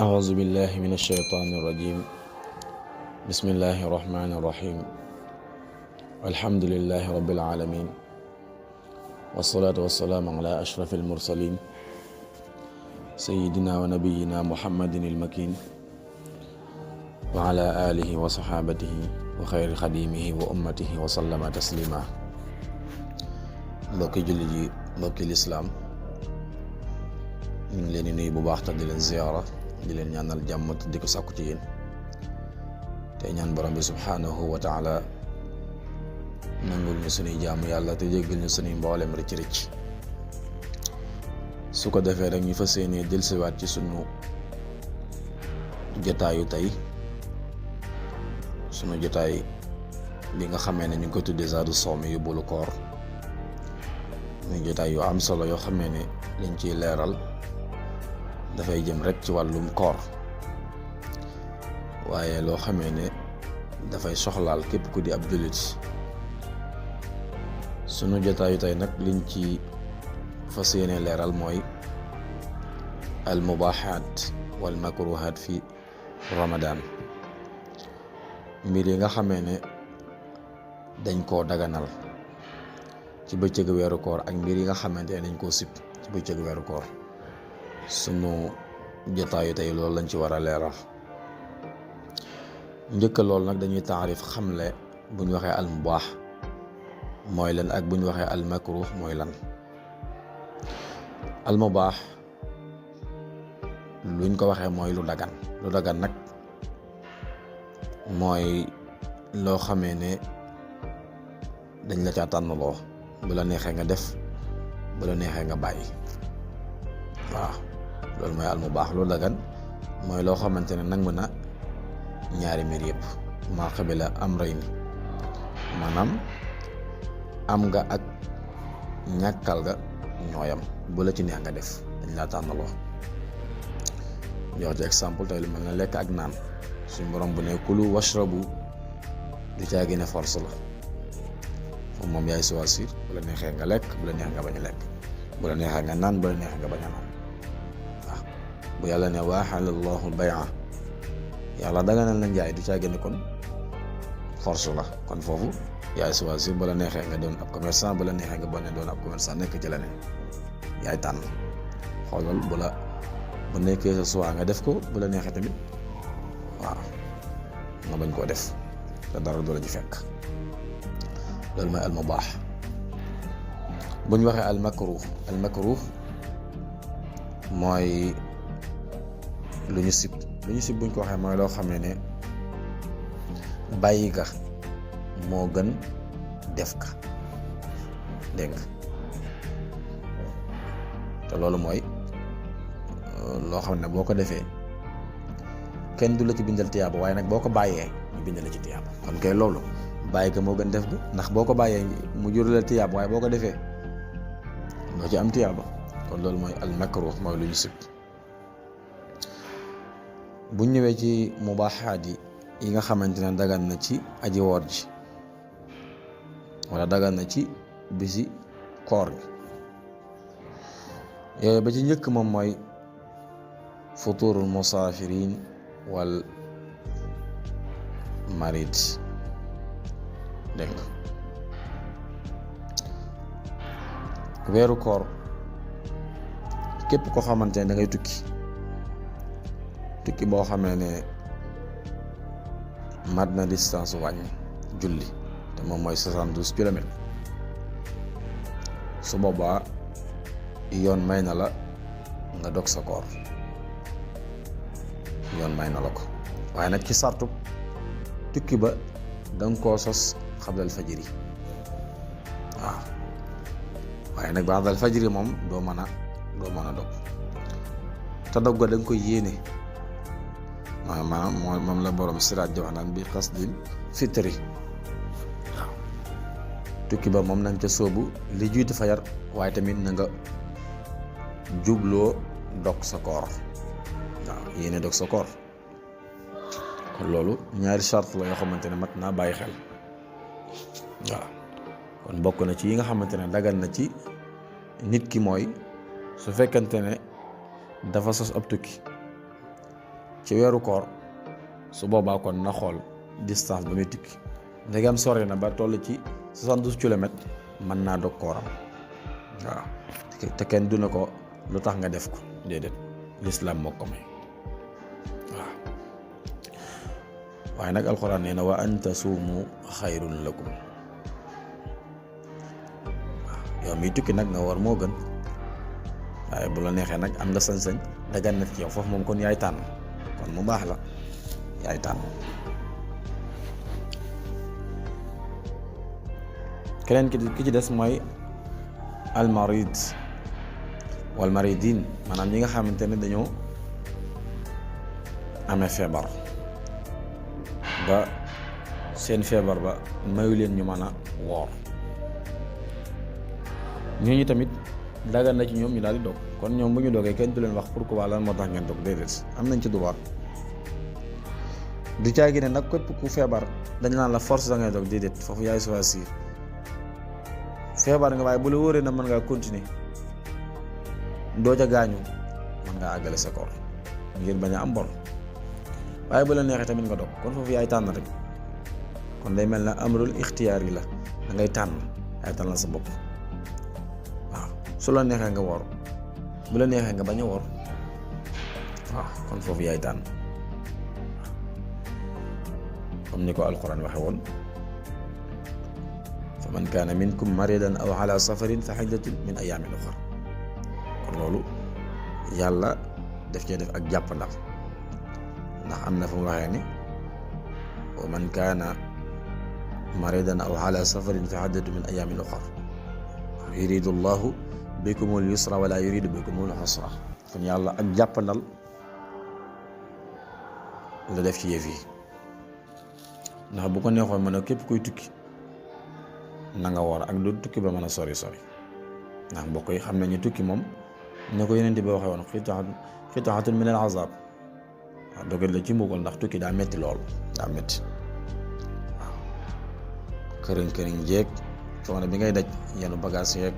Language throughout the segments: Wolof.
أعوذ بالله من الشيطان الرجيم بسم الله الرحمن الرحيم الحمد لله رب العالمين والصلاة والسلام على أشرف المرسلين سيدنا ونبينا محمد المكين وعلى آله وصحابته وخير خديمه وأمته وسلم تسليما. mbokki jullit yi, mbokki lislaam, ñu ngi leen di nuyu bu baax te di leen ziyaara, di leen ñaanal jàmm te di ko sàkku ci yéen te ñaan borom bi subhaanahu wa taala nangul ñu sunuy jaamu yàlla te jéggal ñu sunuy mboolem rëcc rëcc. su ko defee rek ñu fas yéenee dellusiwaat ci sunu jotaayu tey, sunu jotaay bi nga xamee ne ñu ngi ko tuddee zaadu sawmi yóbbalu koor. muy jotaay yu am solo yoo xamee ne liñ ciy leeral dafay jëm rek ci wàllum koor, waaye loo xamee ne dafay soxlaal képp ku di ab jullit. sunu jotaayu tey nag liñ ci fas yéene leeral mooy al mubaaxaat wal makruhaat fi Ramadan, mbir yi nga xamee ne dañ koo daganal ci bëccëg weeru koor ak mbir yi nga xamante ne dañ koo sib ci bëccëg weeru koor. sunu jotaayu tey loolu lañ ci war a leeral. njëkk loolu nag dañuy taarif xamle bu ñu waxee al mubaax mooy lan ak bu ñu waxee al makruh mooy lan. al mubaax luñ ko waxee mooy lu dagan nag mooy loo xamee ne dañ la caa tànnaloo, bu la neexee nga def, bu la neexee nga bàyyi. waaw loolu mooy al mubaax. lu dagan mooy loo xamante ne nangu na ñaari mbir yëpp, maa qabila amrayni, maanaam am nga ak ñàkkal ga ñooyam, bu la ci neex nga def, dañ laa tànnaloo. jox ci exemple tey lu mel ne lekk ak naan, suñ borom bu ne kulu washrabu du caa gën a force la, foofu moom yaay choisir, bu la neexee nga lekk, bu la neexee nga bañ a lekk, bu la neexee nga naan, bu la neexee nga bañ a naan. waaw bu yàlla ne wa ahalla Allahu al-bay'a, yàlla daganal na njaay, du caa gën a kon force la, kon foofu yaay choisir, bu la neexee nga doon ab commerçant, bu la neexee nga bañ a doon ab commerçant, nekk ci leneen, yaay tànn. xoolal bu nekkee sa choix nga def ko, bu la neexee tamit waaw nga bañ koo def te dara du la ci fekk. loolu mooy al mubaax. bu ñu waxee al makruh mooy lu ñu sib. buñ ko waxee mooy loo xamee ne bàyyi ga moo gën def ka, dégg nga. te loolu mooy loo xam ne boo ko defee kenn du la ci bindal tiyaaba, waaye nag boo ko bàyyee ñu bindal la ci tiyaaba. kon kay loolu bàyyi ga moo gën def ga, ndax boo ko bàyyee mu jur la tiyaaba, waaye boo ko defee doo ci am tiyaaba. kon loolu mooy al makruh, mooy lu ñu sib. bu ñëwee ci mubaaxaat yi nga xamante ne dagan na ci aji woor ji, wala dagan na ci bisi koor gi, yooyu ba ci njëkk moom mooy futurul musaafirin wal marid, dégg nga. weeru koor képp koo xamante ne da ngay tukki boo xamee ne mat na distance wàññi julli, te moom mooy 72 kilomètres, su boobaa yoon may na la nga dog sa koor, yoon may na la ko. waaye nag ci sartu tukki ba danga koo sos xablal fajiri. waaw waaye nag ba'dal fajiri moom doo mën a dog, te dog ga danga koy yéene. maanaam moom la borom siraat di wax naan bi qasdil fitri. waaw tukki ba moom nañ ca sóobu li jiitu fajar, waaye tamit na nga jubloo dog sa koor. waaw yéene dog sa koor. kon loolu ñaari charte la yoo xamante ne mat naa bàyyi xel. waaw kon bokk na ci yi nga xamante ne dagan na ci nit ki mooy su fekkante ne dafa sos ab tukki ci weeru koor su boobaa kon na xool distance ba muy tukki ndegam sori na ba toll ci 72 kilomètres mën naa dog kooram waaw te kenn du ne ko lu tax nga def ko déedéet lislaam moo ko may waaw waaye nag alxuraan nee na wa an tasuumu xayrun lakum waaw yow miy tukki nag nga war moo gën waaye bu la neexee nag am nga sañ-sañ dagan na ci yow foofu moom kon yaay tànn kon mu baax la yaay tànn. keneen ki ci des mooy almarid wal maridin maanaam ñi nga xamante ne dañoo amee feebar ba seen feebar ba mayu leen ñu mën a woor ñooñu tamit dagan na ci ñoom ñu daal di dog kon ñoom bu ñu dogee kenn du leen wax pourquoi lan moo tax ngeen dog déedéet am nañ ci droit du caagi ne nag képp ku feebar dañ naan la force da ngay dog déedéet foofu yaay choisir feebar nga waaye bu la wóoree na mën ngaa continuer doo ca gaañu mën ngaa àggale sa koor ngir bañ a am bor waaye bu la neexee tamit nga dog kon foofu yaay tànn rek kon day mel na amrul ixtiyaar yi la da ngay tànn yaay tànnal sa bopp waaw su la neexee nga woor bu la neexee nga bañ a woor waaw kon foofu yaay tànn comme ni ko alquran waxe woon fa man kaana minkum maridan aw ala safarin fa xiddatun min ayaamin uxar kon loolu yàlla daf cee def ak jàppandal ndax am na fu mu waxee ni wa man kaana maridan aw ala safarin fa xiddatun min ayaamin uxar yuridu llahu bikumul yusra wala yuridu bikumul usra kon yàlla ak jàppandal la def ci yëf yi ndax bu ko neexoon mën a képp kuy tukki na nga woor ak du tukki ba mën a sori ndax mbokk yi xam nañu tukki moom ne ko yeneen bi waxee woon xitaatun min al azab waaw dogal la ci mbugal ndax tukki daa metti lool daa metti waaw këriñ jeeg coono bi ngay daj yenu bagage yeeg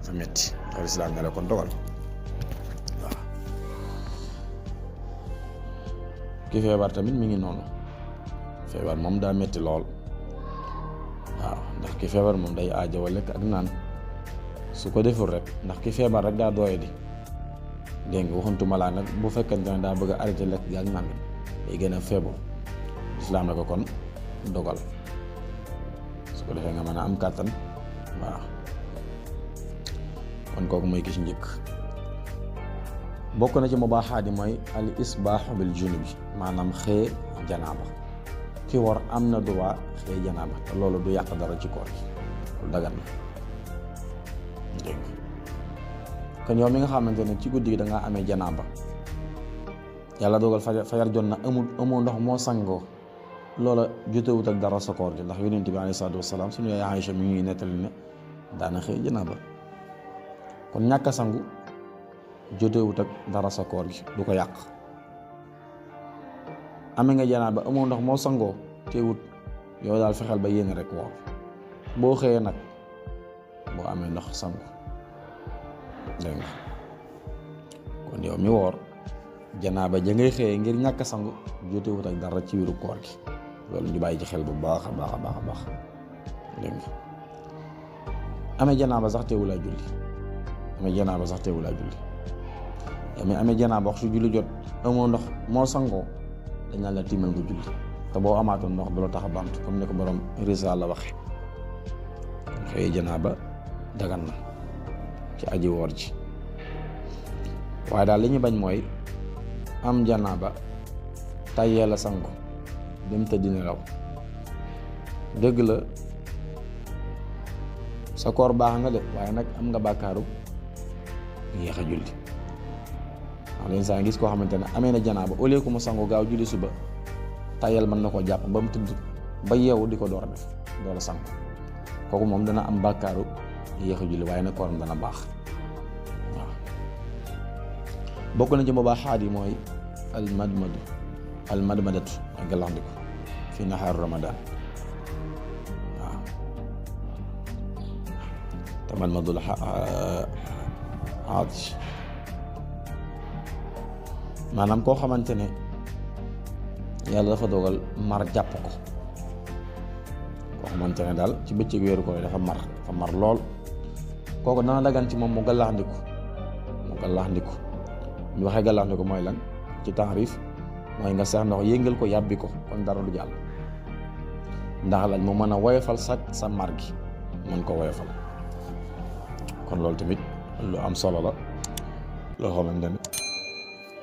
fa metti ndax lislaam ne la kon dogal waaw ki feebar tamit mi ngi noonu feebar moom daa metti lool waaw ndax ki feebar moom day aajowoo lekk ak naan su ko deful rek ndax ki feebar rek daa doye di dégg nga waxantuma laa nag bu fekkente ne daa bëgg a arrêté lekk gi ak naan day gën a feebar islaam ne ko kon dogal su ko defee nga mën a am kàttan waaw kon kooku mooy ki ci njëkk. bokk na ci mubaaxaat yi mooy al isbaaxu bil junubi maanaam xëye janaaba ki war am na droit xëye janaaba te loolu du yàq dara ci koor gi loolu dagan na dégg nga kon yow mi nga xamante ne ci guddi gi da ngaa amee janaaba yàlla dogal fajar jot na amoo ndox moo sangoo loola jotewut ak dara sa koor gi ndax yonent bi alayhi salaatu wasalaam suñu yaay Aïcha mi ngi nettali ne daana xëye janaaba kon ñàkk a sangu jotewut ak dara sa koor gi du ko yàq amee nga janaaba amoo ndox moo sangoo teewut yow daal fexeel ba yéene rek woor boo xëyee nag boo amee ndox sangu dégg nga kon yow mi woor janaaba ja ngay xëyee ngir ñàkk a sangu jotewut ak dara ci wiru koor gi loolu ñu bàyyi ci xel bu baax a baax a baax a baax dégg nga amee janaaba sax teewulaa julli amee janaaba sax teewulaa julli yow mi amee janaaba wax su julli jot amoo ndox moo sangoo dañ naan la tiimal nga julli te boo amaatoon ndox du la tax a bamtu comme ni ko borom Risaala la waxe xëyee janaaba dagan na ci aji woor ji waaye daal li ñu bañ mooy am janaaba tayyee la sangu dem tëdd nelaw dëgg la sa koor baax na de waaye nag am nga bàkkaaru yéex a julli wax leen saa gis koo xamante ne amee na janaaba au lieu que mu sangu gaaw julli suba tayyeel mën na ko jàpp ba mu tëdd ba yeewu di ko door a def door a sangu kooku moom dana am bàkkaaru yéex a julli waaye nag kooram dana baax waaw bokk na ci mubaaxaat yi mooy almadmadatu ak galaxndiku fi naxaaru ramadan waaw te madmadul aatish maanaam koo xamante ne yàlla dafa dogal mar jàpp ko koo xamante ne daal ci bëccëg weeru koor dafa mar lool kooku dana dagan ci moom mu gàllaxndiku ñu waxee gàllaxndiku mooy lan ci taarif mooy nga seex ndox yëngal ko yàbbi ko kon dara du jàll ndax lañ mu mën a woyofal sa mar gi mën ko woyofal kon loolu tamit lu am solo la loo xamante ne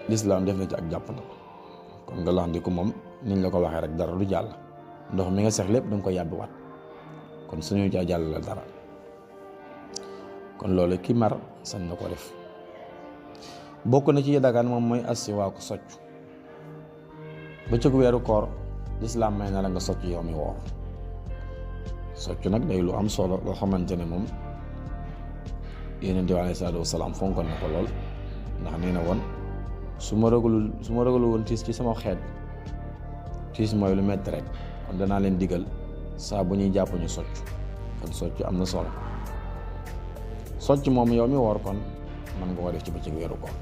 lislaam def na ci ak jàppandal kon gàllaxndiku moom niñ la ko waxee rek dara du jàll ndox mi nga seex lépp danga ko yàbbi waat kon suñu caa jàll la dara kon loolu ki mar sañ na ko def bokk na ci dagaan moom mooy asiwaaku soccu bëccëgu weeru koor lislaam may na la nga socc yow mi woor soccu nag day lu am solo loo xamante ne moom Yonent bi alayhi salaatu wasalaam fonkoon na ko lool ndax nee na woon su ma ragalu woon tiis ci sama xeet tiis mooy lu metti rek kon danaa leen digal saa bu ñuy jàpp ñu socc kon socc am na solo socc moom yow mi woor kon mën nga ko def ci bëccëg weeru koor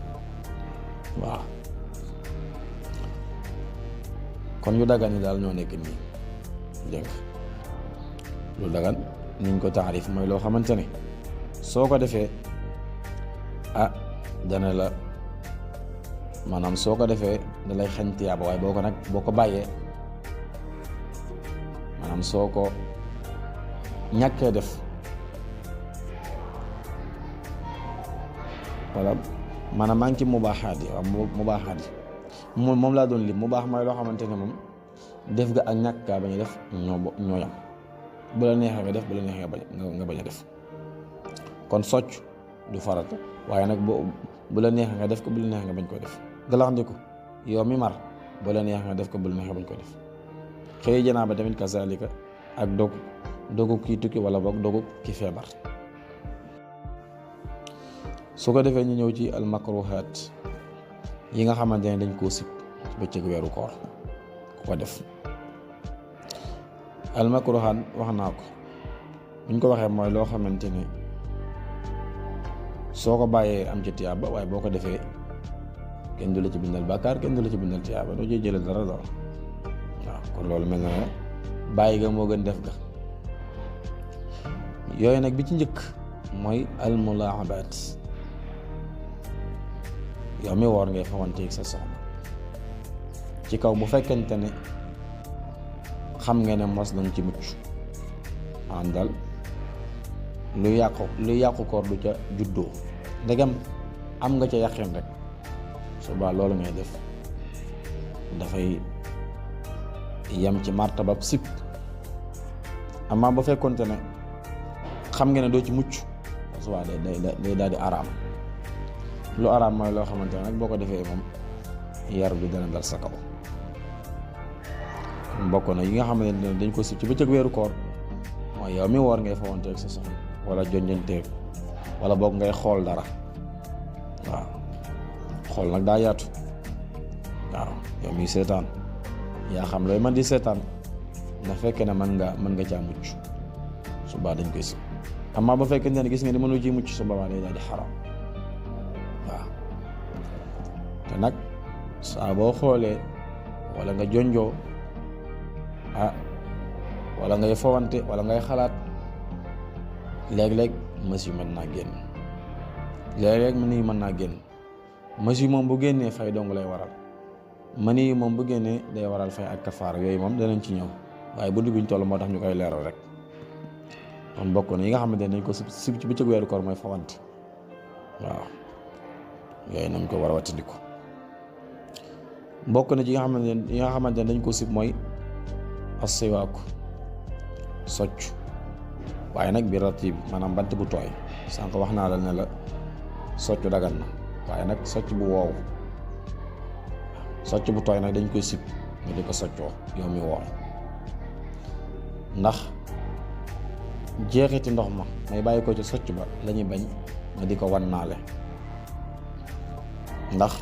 waaw kon yu dagan yi daal ñoo nekk nii dégg lu dagan niñ ko taarif mooy loo xamante ne soo ko defee dana la maanaam soo ko defee da lay xañ tiyaaba waaye boo ko bàyyee maanaam soo ko ñàkkee def wala maanaam maa ngi ci mubaaxaat yi waaw mubaaxaat yi moom laa doon lim mu baax mooy loo xamante ne moom def ga ak ñàkk gaa bañ a def ñoo yam bu la neexee nga def bu la neexee nga bañ a def kon socc du farata waaye nag bu la neexee nga def ko bu la neexee nga bañ koy def galaxndiku yow mi mar bu la neexee nga def ko bu la neexee bañ koy def xëy janaaba tamit kazalika ak dogu kii tukki wala boog dogu ki feebar su ko defee ñu ñëw ci almakruhaat yi nga xamante ne dañ koo sib bëccëg weeru koor ku ko def almakruhaat wax naa ko buñ ko waxee mooy loo xamante ne soo ko bàyyee am ci tiyaaba waaye boo ko defee kenn du la ci bindal bàkkaar kenn du la ci bindal tiyaaba doo ciy jëlee dara waaw kon loolu mel na ne bàyyi ga moo gën def ga yooyu nag bi ci njëkk mooy almulaahabaat yow mi woor ngay xamanteeg sa soxna ci kaw bu fekkente ne xam nga ne mos nañ ci mucc maanaam daal lu yàqu koor du ca juddoo ndegam am nga ca yàqin rek suba loolu ngay def dafay yem ci martabab sib amaa ba fekkonte ne xam nga ne doo ci mucc suba day daal di araam lu araam mooy loo xamante ne nag boo ko defee moom yar bi dana dal sa kaw bokk na yi nga xamante ne dañ ko sib ci bëccëg weeru koor mooy yow mi woor ngay fawanteeg sa soxna wala jonjanteeg wala boog ngay xool dara waaw xool nag daa yaatu waaw yow mi seetaan yaa xam looy man di seetaan na fekkee ne mën nga caa mucc suba dañ koy sib amaa ba fekkee ne gis nga ni mënu ci mucc su boobaa day daal di xaram waaw te nag saa boo xoolee wala nga jonjoo wala ngay fowante wala ngay xalaat léeg-léeg mës yu mën naa génn léeg-léeg mën naa génn mës yu moom bu génnee fay dong lay waral mani moom bu génnee day waral fay ak kafaara yooyu moom danañ ci ñëw waaye bu biñ toll moo tax ñu koy leeral rek kon bokk na yi nga xamante ne dañ ko sib ci bëccëg weeru koor mooy fawante waaw yooyu nañ ko war a wattandiku bokk na ci yi nga xamante ne dañ ko sib mooy asiwaaku socc waaye nag bi ratib maanaam bant bu tooy sànq wax naa la ne la socc dagan na waaye nag socc bu woow socc bu tooy nag dañ koy sib nga di ko soccoo yow mi woor ndax jeexiti ndox ma may bàyyi ko ci socc ba lañuy bañ nga di ko wannaale ndax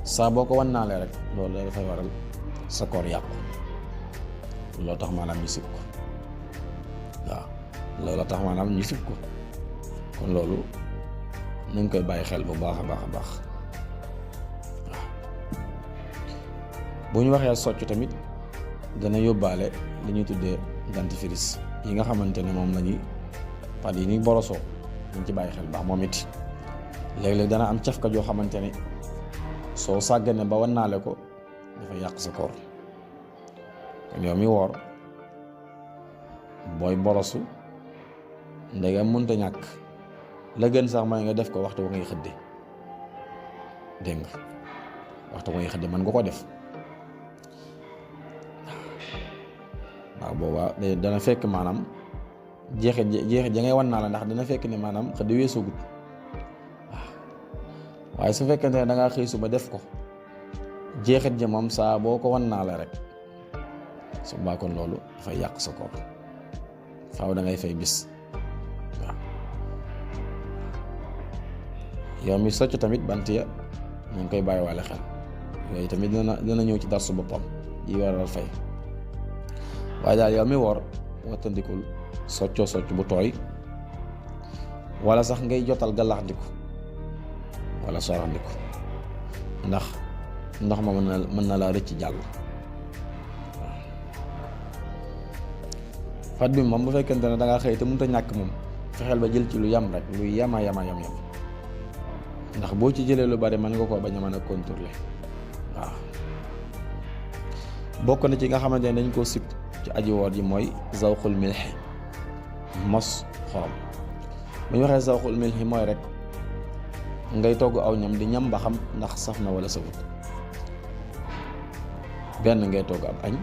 saa boo ko wannaale rek loolu dafay waral sa koor yàqu loolu tax maanaam ñu sib ko waaw loolu tax maanaam ñu sib ko kon loolu nañ koy bàyyi xel bu baax a baax a baax waaw bu ñu waxee socc tamit dana yóbbaale li ñuy tuddee dentifrice yi nga xamante ne moom la ñuy pad yi ñuy borosoo ñu ci bàyyi xel baax moom it léeg-léeg dana am cafka joo xamante ne soo sàggane ba wannaale ko dafa yàq sa koor kon yow mi woor booy borosu ndegam mënta ñàkk la gën sax mooy nga def ko waxtu wa ngay xëdde dégg nga waxtu wa ngay xëdde mën nga ko def waaw boobaa dana fekk maanaam jeexit ja ngay wan naa la ndax dana fekk ne maanaam xëdd weesoogut waaw waaye su fekkente ne da ngaa xëy suba def ko jeexit ja moom saa boo ko wan naa la rek su baa kon loolu dafay yàq sa koor faaw da ngay fay bis waaw yow mi socc tamit bant ya ñu ngi koy bàyyiwaale xel yooyu tamit dana ñëw ci darsu boppam yi waral fay waaye daal yow mi woor wattandikul soccoo socc bu tooy wala sax ngay jotal gàllaxndiku wala soraxndiku ndax ndox ma mën na laa rëcc jàll waaw fat bi moom bu fekkente ne da nga xëy te mënut a ñàkk moom fexeel ba jël ci lu yam rek lu yama ndax boo ci jëlee lu bari mën nga koo bañ a mën a contrôler waaw bokk na ci nga xamante ne dañ koo sib ci aji woor ji mooy zawqul milxi mos xorom bu ñu waxee zawqul milxi mooy rek ngay togg aw ñam di ñam ba xam ndax saf na wala safut benn ngay togg ab añ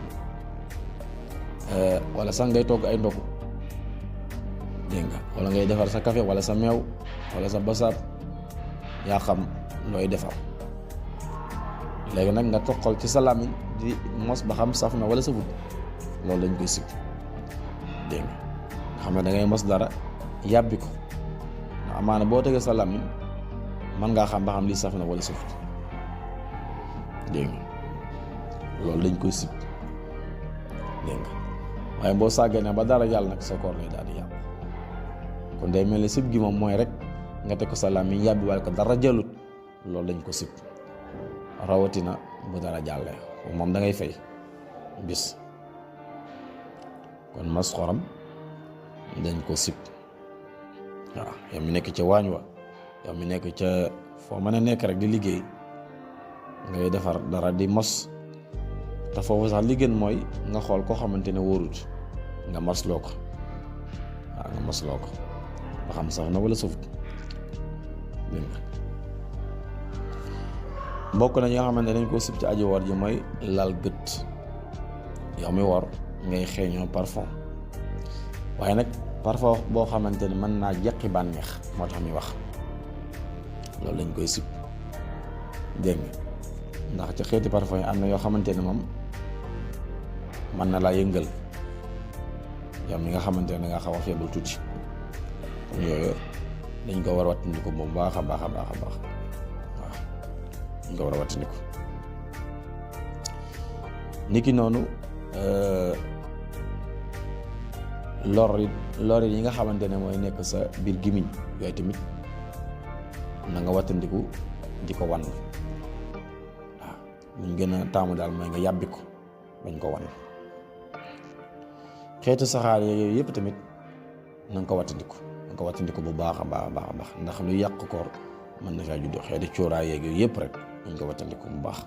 wala sax ngay togg ay ndogu dégg nga wala ngay defar sa café wala sa meew wala sa basaab yaa xam looy defar léegi nag nga toqal ci sa làmmiñ di mos ba xam saf na wala safut loolu lañ koy sib dégg nga xam ne da ngay mos dara yàbbi ko ndax amaana boo tegee sa làmmiñ mën ngaa xam ba xam lii saf na wala safut dégg nga loolu dañ koy sib dégg nga waaye boo sàgganee ba dara yàlla nag sa koor lay daal di yàqu kon day mel ni sib gi moom mooy rek nga teg ko sa làmmiñ yàbbi wala ko dara jëlut loolu dañ ko sib rawatina bu dara jàllee moom da ngay fay bis kon mas xorom dañ ko sib waaw yow mi nekk ca waañ wa yow mi nekk ca foo mën a nekk rek di liggéey ngay defar dara di mos te foofu sax li gën mooy nga xool koo xamante ne wóorut nga mosloo ko waaw nga mosloo ko ba xam sax na wala safut dégg nga bokk na ñi nga xamante ne dañ koo sib ci aji woor ji mooy lal gët yow mi woor ngay xeeñoo parfum waaye nag parfum boo xamante ne mën naa jeqi bànneex moo tax mi wax loolu lañ koy sib dégg nga ndax ci xeeti parfum yi am na yoo xamante ne moom mën na laa yëngal yow mi nga xamante ne da nga xaw a feebul tuuti kon yooyu dañ ko war a wattandiku bu baax a baax a baax a baax waaw dañ ko war a wattandiku niki noonu lor yi nga xamante ne mooy nekk sa biir gimiñ yooyu tamit na nga wattandiku di ko wan waaw luñ gën a taamu daal mooy nga yàbbi ko bañ ko wan xeetu saxaar yooyu yëpp tamit na nga ko wattandiku bu baax a baax a baax a baax ndax lu yàq koor mën na faa juddoo xeetu cuuraay yeeg yooyu yëpp rek nañ ko wattandiku bu baax.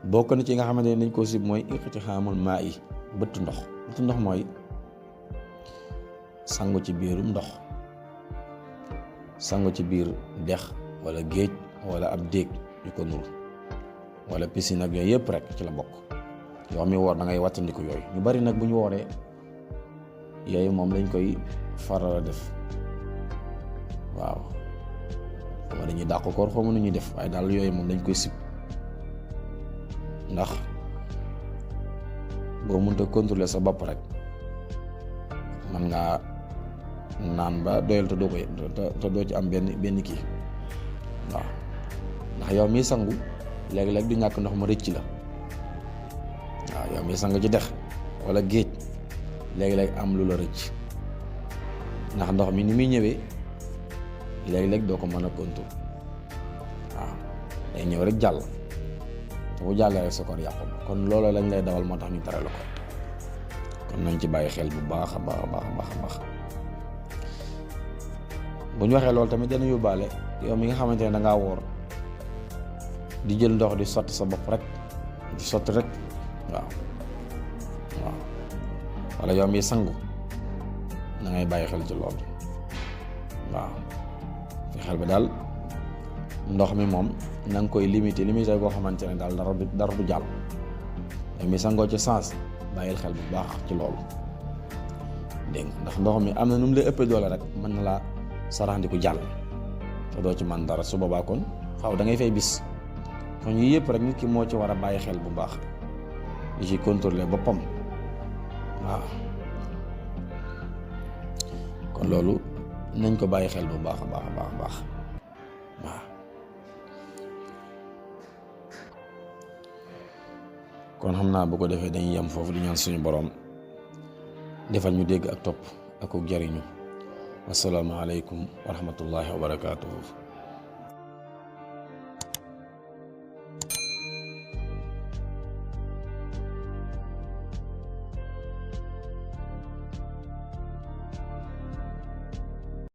bokk na ci nga xamante ne dañ ko sib mooy iqtixaamul maa yi bëtt ndox mooy sangu ci biirum ndox sangu ci biir dex wala géej wala ab déeg yu ko nuru wala piscine ak yooyu yëpp rek ci la bokk. yow mi woor da ngay wattandiku yooyu ñu bari nag bu ñu wooree yooyu moom lañ koy faral a def waaw xaw ma dañuy dàq koor xaw ma nu ñuy def waaye daal yooyu moom dañ koy sib ndax boo mënta contrôler sa bopp rek man ngaa naan ba doyal te doo ci am benn kii waaw ndax yow mi sangu léeg-léeg du ñàkk ndox ma rëcc la waaw yow mi sangu ci dex wala géej léeg-léeg am lu la rëcc ndax ndox mi ni muy ñëwee léeg-léeg doo ko mën a contrôler waaw day ñëw rek jàll te bu jàllee rek sa koor yàqu kon loolu lañ lay dawal moo tax ñu tere la ko kon nañ ci bàyyi xel bu baax a baax a baax a baax a baax bu ñu waxee loolu tamit dana yóbbaale yow mi nga xamante ne da ngaa woor di jël ndox di sotti sa bopp rek di sotti rek waaw wala yow mi sangu na ngay bàyyi xel ci loolu waaw fi xel bi daal ndox mi moom na nga koy limité boo xamante ne daal dara du jàll yow mi sangoo ci sens bàyyil xel bu baax ci loolu dégg nga ndax ndox mi am na nu mu lay ëppee doole rek mën na laa saraxandiku jàll te doo ci man dara su boobaa kon xaw da ngay fay bis kon yii yëpp rek nit ki moo ci war a bàyyi xel bu baax di ci contrôler boppam waaw kon loolu nañ ko bàyyi xel bu baax a baax a baax a baax waaw kon xam naa bu ko defee dañuy yem foofu di ñaan suñu boroom defal ñu dégg ak topp ak jariñu assalaamu aleykum wa rahmatullahi wa barakaatuhu